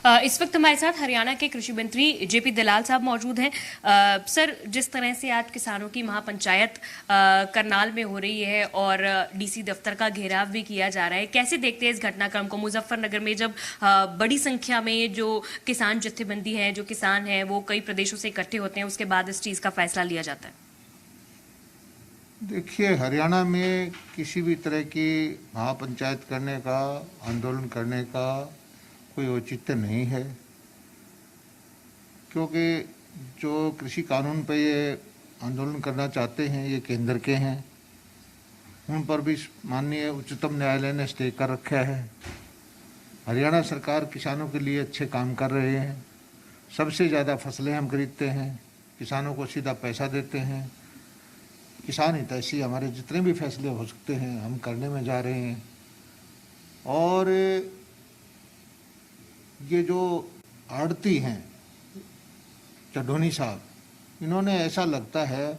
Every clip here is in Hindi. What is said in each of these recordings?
इस वक्त हमारे साथ हरियाणा के कृषि मंत्री जेपी दलाल साहब मौजूद हैं। सर, जिस तरह से आज किसानों की महापंचायत करनाल में हो रही है और डीसी दफ्तर का घेराव भी किया जा रहा है, कैसे देखते हैं इस घटनाक्रम को? मुजफ्फरनगर में जब बड़ी संख्या में जो किसान जत्थेबंदी है, जो किसान हैं, वो कई प्रदेशों से इकट्ठे होते हैं, उसके बाद इस चीज का फैसला लिया जाता है। देखिए, हरियाणा में किसी भी तरह की महापंचायत करने का, आंदोलन करने का कोई औचित्य नहीं है, क्योंकि जो कृषि कानून पे ये आंदोलन करना चाहते हैं ये केंद्र के हैं। उन पर भी माननीय उच्चतम न्यायालय ने स्टे कर रखा है। हरियाणा सरकार किसानों के लिए अच्छे काम कर रहे हैं। सबसे ज़्यादा फसलें हम खरीदते हैं, किसानों को सीधा पैसा देते हैं। किसान हितैषी हमारे जितने भी फैसले हो सकते हैं हम करने में जा रहे हैं। और ये जो आड़ती हैं चढ़ोनी साहब, इन्होंने ऐसा लगता है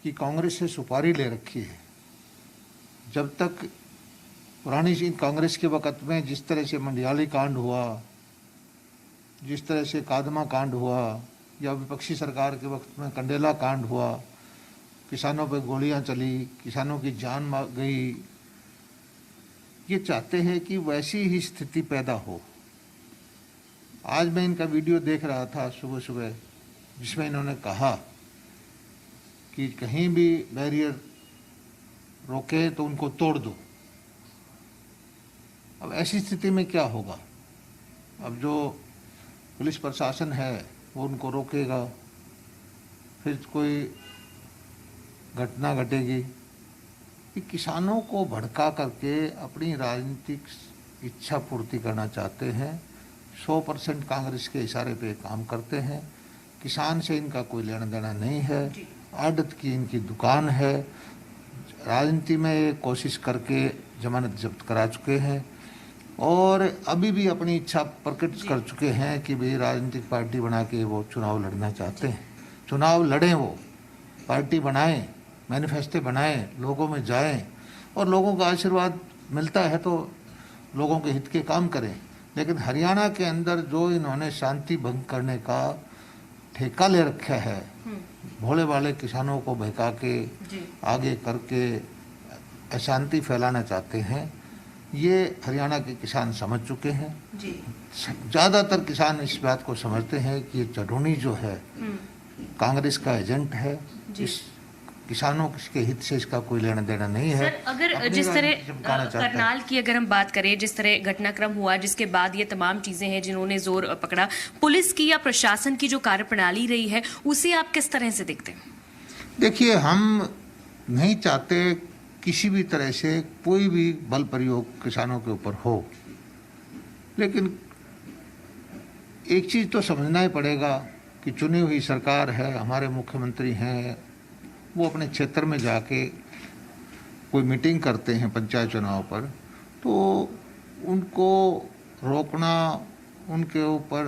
कि कांग्रेस से सुपारी ले रखी है। जब तक पुरानी कांग्रेस के वक़्त में जिस तरह से मंडियाली कांड हुआ, जिस तरह से कादमा कांड हुआ, या विपक्षी सरकार के वक्त में कंडेला कांड हुआ, किसानों पर गोलियां चली, किसानों की जान गई, ये चाहते हैं कि वैसी ही स्थिति पैदा हो। आज मैं इनका वीडियो देख रहा था सुबह सुबह, जिसमें इन्होंने कहा कि कहीं भी बैरियर रोके तो उनको तोड़ दो। अब ऐसी स्थिति में क्या होगा? अब जो पुलिस प्रशासन है वो उनको रोकेगा, फिर कोई घटना घटेगी। कि किसानों को भड़का करके अपनी राजनीतिक इच्छा पूर्ति करना चाहते हैं। 100% कांग्रेस के इशारे पे काम करते हैं। किसान से इनका कोई लेना देना नहीं है। आड़त की इनकी दुकान है। राजनीति में कोशिश करके जमानत जब्त करा चुके हैं और अभी भी अपनी इच्छा प्रकट कर चुके हैं कि भाई राजनीतिक पार्टी बना के वो चुनाव लड़ना चाहते हैं। चुनाव लड़ें, वो पार्टी बनाएं, मैनिफेस्टो बनाएं, लोगों में जाएं और लोगों का आशीर्वाद मिलता है तो लोगों के हित के काम करें। लेकिन हरियाणा के अंदर जो इन्होंने शांति भंग करने का ठेका ले रखा है, भोले वाले किसानों को बहका के आगे करके अशांति फैलाना चाहते हैं, ये हरियाणा के किसान समझ चुके हैं। ज़्यादातर किसान इस बात को समझते हैं कि ये चढ़ोनी जो है कांग्रेस का एजेंट है। इस किसानों के हित से इसका कोई लेना देना नहीं है। सर, अगर जिस तरह करनाल की अगर हम बात करें, जिस तरह घटनाक्रम हुआ, जिसके बाद ये तमाम चीजें हैं जिन्होंने जोर पकड़ा, पुलिस की या प्रशासन की जो कार्यप्रणाली रही है, उसे आप किस तरह से देखते हैं? देखिए, हम नहीं चाहते किसी भी तरह से कोई भी बल प्रयोग किसानों के ऊपर हो, लेकिन एक चीज तो समझना ही पड़ेगा कि चुनी हुई सरकार है, हमारे मुख्यमंत्री हैं, वो अपने क्षेत्र में जाके कोई मीटिंग करते हैं पंचायत चुनाव पर, तो उनको रोकना, उनके ऊपर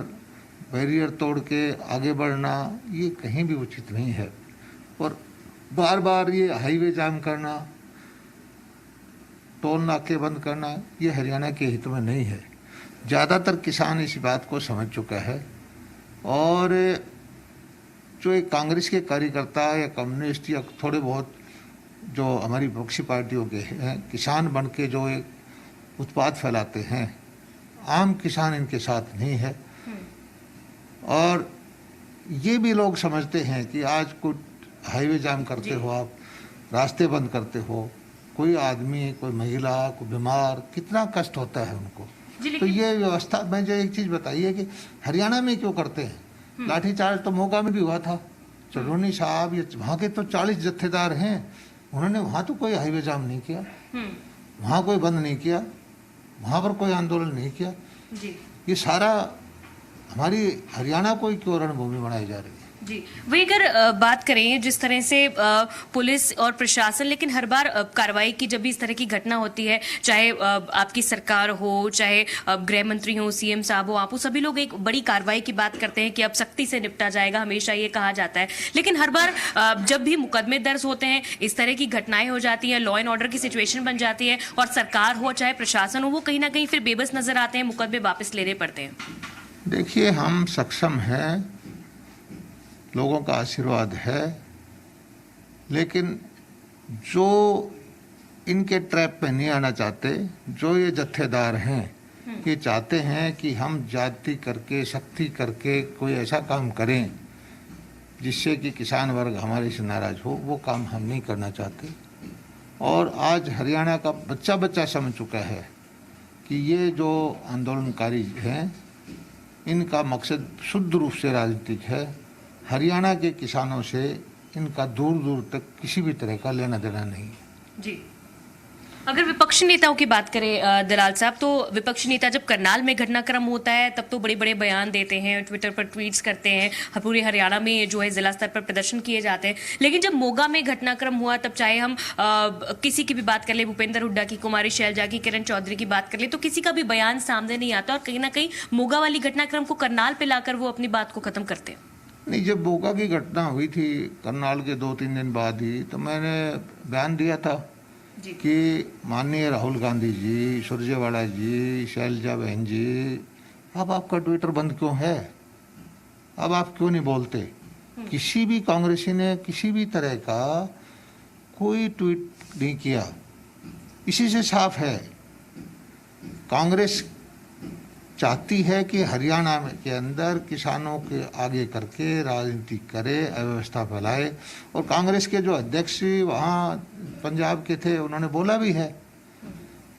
बैरियर तोड़ के आगे बढ़ना, ये कहीं भी उचित नहीं है। और बार बार ये हाईवे जाम करना, टोल नाके बंद करना, ये हरियाणा के हित में नहीं है। ज़्यादातर किसान इस बात को समझ चुका है और जो एक कांग्रेस के कार्यकर्ता या कम्युनिस्ट या थोड़े बहुत जो हमारी विपक्षी पार्टियों के हैं, किसान बन के जो एक उत्पाद फैलाते हैं, आम किसान इनके साथ नहीं है। और ये भी लोग समझते हैं कि आज कुछ हाईवे जाम करते हो, आप रास्ते बंद करते हो, कोई आदमी, कोई महिला, कोई बीमार, कितना कष्ट होता है उनको। तो ये व्यवस्था, मैं जो एक चीज़ बताइए कि हरियाणा में क्यों करते हैं? लाठीचार्ज तो मोगा में भी हुआ था। चढ़ोनी साहब, ये वहाँ के तो 40 जत्थेदार हैं, उन्होंने वहाँ तो कोई हाईवे जाम नहीं किया, वहाँ कोई बंद नहीं किया, वहाँ पर कोई आंदोलन नहीं किया। ये सारा हमारी हरियाणा को क्यों रणभूमि बनाई जा रही है? जी, वही अगर बात करें जिस तरह से पुलिस और प्रशासन, लेकिन हर बार कार्रवाई की जब भी इस तरह की घटना होती है, चाहे आपकी सरकार हो, चाहे गृह मंत्री हो, सीएम साहब हो, आप वो सभी लोग एक बड़ी कार्रवाई की बात करते हैं कि अब सख्ती से निपटा जाएगा, हमेशा ये कहा जाता है। लेकिन हर बार जब भी मुकदमे दर्ज होते हैं, इस तरह की घटनाएं हो जाती हैं, लॉ एंड ऑर्डर की सिचुएशन बन जाती है और सरकार हो चाहे प्रशासन हो, वो कहीं ना कहीं फिर बेबस नजर आते हैं, मुकदमे वापस लेने पड़ते हैं। देखिए, हम सक्षम हैं, लोगों का आशीर्वाद है, लेकिन जो इनके ट्रैप पे नहीं आना चाहते, जो ये जत्थेदार हैं, ये चाहते हैं कि हम जाति करके, शक्ति करके कोई ऐसा काम करें जिससे कि किसान वर्ग हमारे से नाराज हो, वो काम हम नहीं करना चाहते। और आज हरियाणा का बच्चा बच्चा समझ चुका है कि ये जो आंदोलनकारी हैं, इनका मकसद शुद्ध रूप से राजनीतिक है। हरियाणा के किसानों से इनका दूर दूर तक किसी भी तरह का लेना देना नहीं है। जी, अगर विपक्षी नेताओं की बात करें दलाल साहब, तो विपक्षी नेता जब करनाल में घटनाक्रम होता है तब तो बड़े बड़े बयान देते हैं, ट्विटर पर ट्वीट्स करते हैं, पूरे हरियाणा में जो है जिला स्तर पर प्रदर्शन किए जाते हैं। लेकिन जब मोगा में घटनाक्रम हुआ, तब चाहे हम किसी की भी बात कर ले, भूपेंद्र हुड्डा की, कुमारी शैलजा की, किरण चौधरी की बात कर ले, तो किसी का भी बयान सामने नहीं आता और कहीं ना कहीं मोगा वाली घटनाक्रम को करनाल पे लाकर वो अपनी बात को खत्म करते हैं। नहीं, जब मोगा की घटना हुई थी करनाल के 2-3 दिन बाद ही, तो मैंने बयान दिया था कि माननीय राहुल गांधी जी, सुरजेवाला जी, शैलजा बहन जी, अब आपका ट्विटर बंद क्यों है? अब आप क्यों नहीं बोलते? किसी भी कांग्रेसी ने किसी भी तरह का कोई ट्वीट नहीं किया। इसी से साफ है, कांग्रेस चाहती है कि हरियाणा में के अंदर किसानों के आगे करके राजनीति करे, अव्यवस्था फैलाए। और कांग्रेस के जो अध्यक्ष वहाँ पंजाब के थे, उन्होंने बोला भी है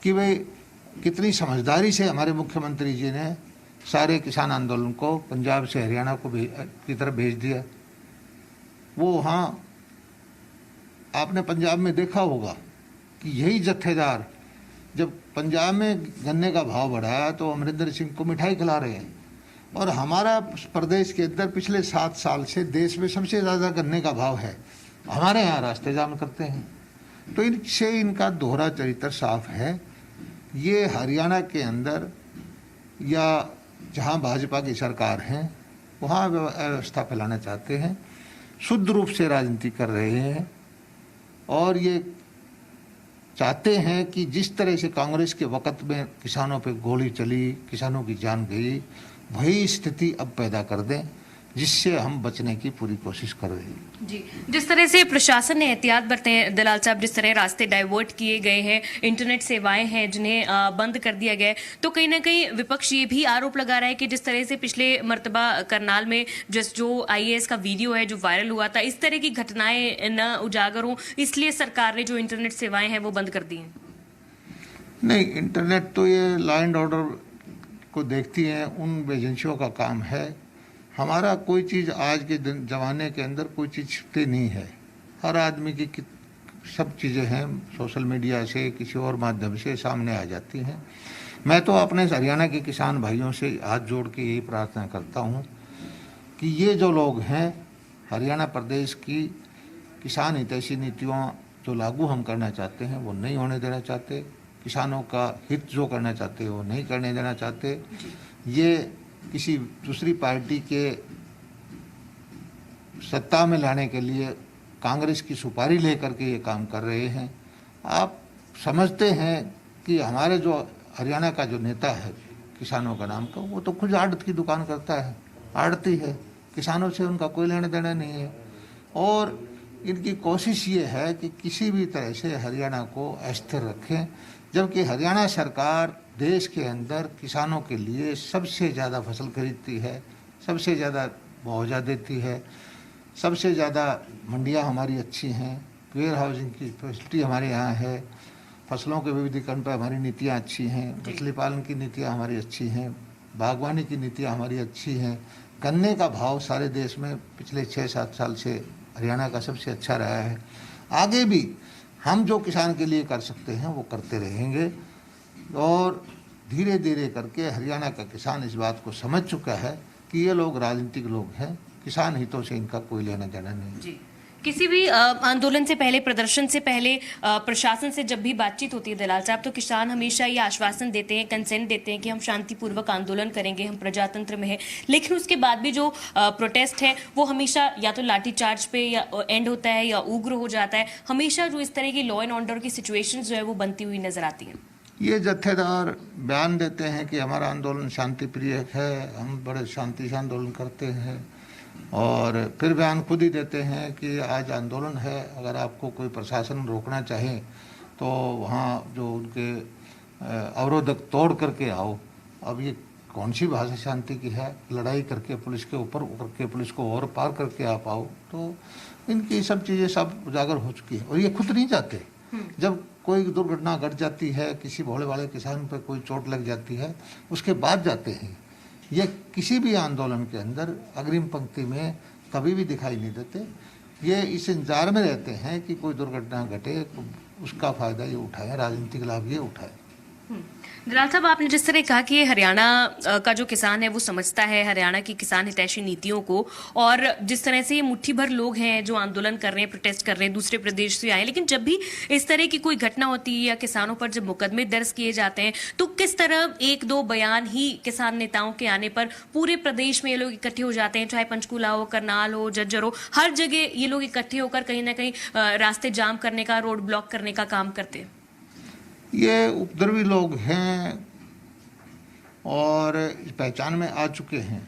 कि भाई कितनी समझदारी से हमारे मुख्यमंत्री जी ने सारे किसान आंदोलन को पंजाब से हरियाणा को की तरफ भेज दिया। वो वहाँ आपने पंजाब में देखा होगा कि यही जत्थेदार जब पंजाब में गन्ने का भाव बढ़ाया तो अमरिंदर सिंह को मिठाई खिला रहे हैं। और हमारा प्रदेश के अंदर पिछले 7 साल से देश में सबसे ज़्यादा गन्ने का भाव है, हमारे यहाँ रास्ते जाम करते हैं। तो इनसे इनका दोहरा चरित्र साफ है। ये हरियाणा के अंदर या जहाँ भाजपा की सरकार है वहाँ व्यवस्था फैलाना चाहते हैं, शुद्ध रूप से राजनीति कर रहे हैं। और ये चाहते हैं कि जिस तरह से कांग्रेस के वक्त में किसानों पे गोली चली, किसानों की जान गई, वही स्थिति अब पैदा कर दें, जिससे हम बचने की पूरी कोशिश कर रहे हैं। जी, जिस तरह से प्रशासन ने एहतियात बरते हैं दलाल साहब, जिस तरह रास्ते डाइवर्ट किए गए हैं, इंटरनेट सेवाएं हैं जिन्हें बंद कर दिया गया है, तो कहीं ना कहीं विपक्ष ये भी आरोप लगा रहा है कि जिस तरह से पिछले मर्तबा करनाल में जो IAS का वीडियो है जो वायरल हुआ था, इस तरह की घटनाएं न उजागर हों, इसलिए सरकार ने जो इंटरनेट सेवाएं हैं वो बंद कर दी हैं। नहीं, इंटरनेट तो ये लॉ एंड ऑर्डर को देखती हैं, उन एजेंसियों का काम है। हमारा कोई चीज़ आज के ज़माने के अंदर कोई चीज़ छिपती नहीं है। हर आदमी की सब चीज़ें हैं, सोशल मीडिया से किसी और माध्यम से सामने आ जाती हैं। मैं तो अपने हरियाणा के किसान भाइयों से हाथ जोड़ के यही प्रार्थना करता हूँ कि ये जो लोग हैं, हरियाणा प्रदेश की किसान हितैषी नीतियों जो लागू हम करना चाहते हैं वो नहीं होने देना चाहते, किसानों का हित जो करना चाहते हैं वो नहीं करने देना चाहते। ये किसी दूसरी पार्टी के सत्ता में लाने के लिए कांग्रेस की सुपारी लेकर के ये काम कर रहे हैं। आप समझते हैं कि हमारे जो हरियाणा का जो नेता है किसानों का नाम का, वो तो खुद आड़त की दुकान करता है, आड़ती है, किसानों से उनका कोई लेना देना नहीं है। और इनकी कोशिश ये है कि किसी भी तरह से हरियाणा को अस्थिर रखें, जबकि हरियाणा सरकार देश के अंदर किसानों के लिए सबसे ज़्यादा फसल खरीदती है, सबसे ज़्यादा मुआवजा देती है, सबसे ज़्यादा मंडियाँ हमारी अच्छी हैं, वेयर हाउसिंग की फैसिलिटी हमारे यहाँ है, फसलों के विविधीकरण पर हमारी नीतियाँ अच्छी हैं, मछली पालन की नीतियाँ हमारी अच्छी हैं, बागवानी की नीतियाँ हमारी अच्छी हैं। गन्ने का भाव सारे देश में पिछले 6-7 साल से हरियाणा का सबसे अच्छा रहा है। आगे भी हम जो किसान के लिए कर सकते हैं वो करते रहेंगे। और धीरे धीरे करके हरियाणा का किसान इस बात को समझ चुका है कि ये लोग राजनीतिक लोग हैं, किसान हितों से इनका कोई लेना देना नहीं। जी, किसी भी आंदोलन से पहले, प्रदर्शन से पहले प्रशासन से जब भी बातचीत होती है दलाल साहब, तो किसान हमेशा ये आश्वासन देते हैं, कंसेंट देते हैं कि हम शांतिपूर्वक आंदोलन करेंगे, हम प्रजातंत्र में हैं। लेकिन उसके बाद भी जो प्रोटेस्ट है वो हमेशा या तो लाठीचार्ज पे या एंड होता है या उग्र हो जाता है। हमेशा जो इस तरह की लॉ एंड ऑर्डर की सिचुएशन जो है वो बनती हुई नजर आती है। ये जत्थेदार बयान देते हैं कि हमारा आंदोलन शांति प्रिय है, हम बड़े शांति से आंदोलन करते हैं, और फिर बयान खुद ही देते हैं कि आज आंदोलन है, अगर आपको कोई प्रशासन रोकना चाहे तो वहाँ जो उनके अवरोधक तोड़ करके आओ। अब ये कौन सी भाषा शांति की है? लड़ाई करके पुलिस के ऊपर करके पुलिस को और पार करके आप आओ। तो इनकी सब चीज़ें सब उजागर हो चुकी है, और ये खुद नहीं जाते। जब कोई दुर्घटना घट जाती है, किसी भोले वाले किसान पर कोई चोट लग जाती है, उसके बाद जाते हैं। ये किसी भी आंदोलन के अंदर अग्रिम पंक्ति में कभी भी दिखाई नहीं देते। ये इस इंतजार में रहते हैं कि कोई दुर्घटना घटे, उसका फायदा ये उठाए, राजनीतिक लाभ ये उठाए। दलाल साहब, आपने जिस तरह कहा कि हरियाणा का जो किसान है वो समझता है हरियाणा की किसान हितैषी नीतियों को, और जिस तरह से ये मुट्ठी भर लोग हैं जो आंदोलन कर रहे हैं, प्रोटेस्ट कर रहे हैं, दूसरे प्रदेश से आए, लेकिन जब भी इस तरह की कोई घटना होती है या किसानों पर जब मुकदमे दर्ज किए जाते हैं, तो किस तरह एक दो बयान ही किसान नेताओं के आने पर पूरे प्रदेश में ये लोग इकट्ठे हो जाते हैं, चाहे पंचकूला हो, करनाल हो, झज्जर हो, हर जगह ये लोग इकट्ठे होकर कहीं ना कहीं रास्ते जाम करने का, रोड ब्लॉक करने का काम करते हैं। ये उपद्रवी लोग हैं और पहचान में आ चुके हैं।